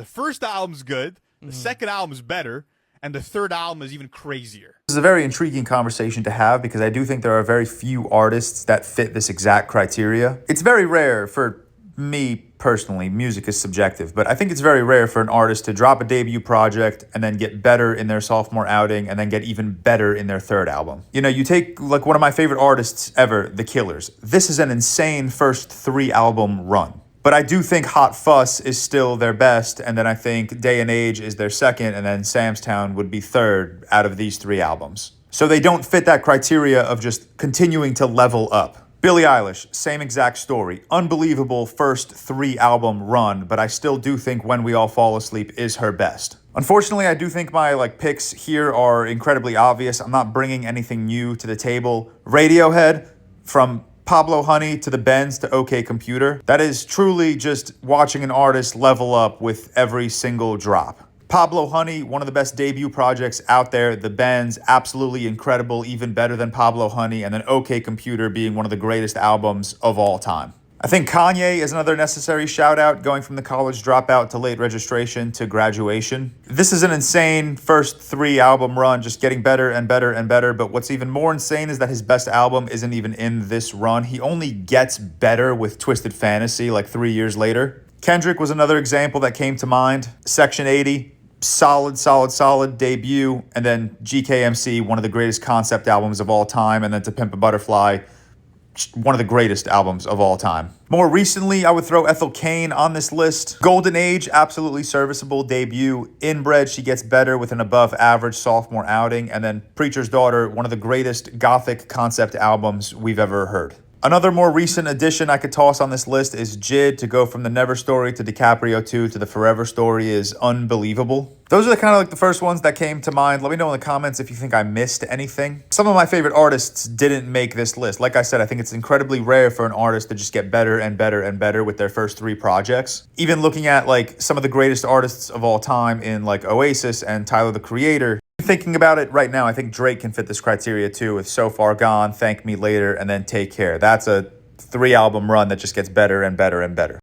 The first album's good, the second album's better, and the third album is even crazier. This is a very intriguing conversation to have because I do think there are very few artists that fit this exact criteria. It's very rare for me personally, music is subjective, but I think it's very rare for an artist to drop a debut project and then get better in their sophomore outing and then get even better in their third album. You know, you take like one of my favorite artists ever, The Killers. This is an insane first 3-album run. But I do think Hot Fuss is still their best, and then I think Day and Age is their second, and then Sam's Town would be third out of these 3 albums. So they don't fit that criteria of just continuing to level up. Billie Eilish, same exact story. Unbelievable first 3-album run, but I still do think When We All Fall Asleep is her best. Unfortunately, I do think my picks here are incredibly obvious. I'm not bringing anything new to the table. Radiohead, from Pablo Honey to the Bends to OK Computer. That is truly just watching an artist level up with every single drop. Pablo Honey, one of the best debut projects out there. The Bends, absolutely incredible, even better than Pablo Honey. And then OK Computer being one of the greatest albums of all time. I think Kanye is another necessary shout out, going from the college dropout to late registration to graduation. This is an insane first 3-album run, just getting better and better and better. But what's even more insane is that his best album isn't even in this run. He only gets better with Twisted Fantasy 3 years later. Kendrick was another example that came to mind. Section 80, solid debut. And then GKMC, one of the greatest concept albums of all time. And then To Pimp a Butterfly, one of the greatest albums of all time. More recently, I would throw Ethel Cain on this list. Golden Age, absolutely serviceable debut. Inbred, she gets better with an above average sophomore outing. And then Preacher's Daughter, one of the greatest gothic concept albums we've ever heard. Another more recent addition I could toss on this list is Jid. To go from the Never Story to DiCaprio 2 to the Forever Story is unbelievable. Those are kind of the first ones that came to mind. Let me know in the comments if you think I missed anything. Some of my favorite artists didn't make this list. Like I said, I think it's incredibly rare for an artist to just get better and better and better with their first 3 projects. Even looking at some of the greatest artists of all time in Oasis and Tyler, the Creator. Thinking about it right now, I think Drake can fit this criteria too with So Far Gone, Thank Me Later, and then Take Care. That's a 3-album run that just gets better and better and better.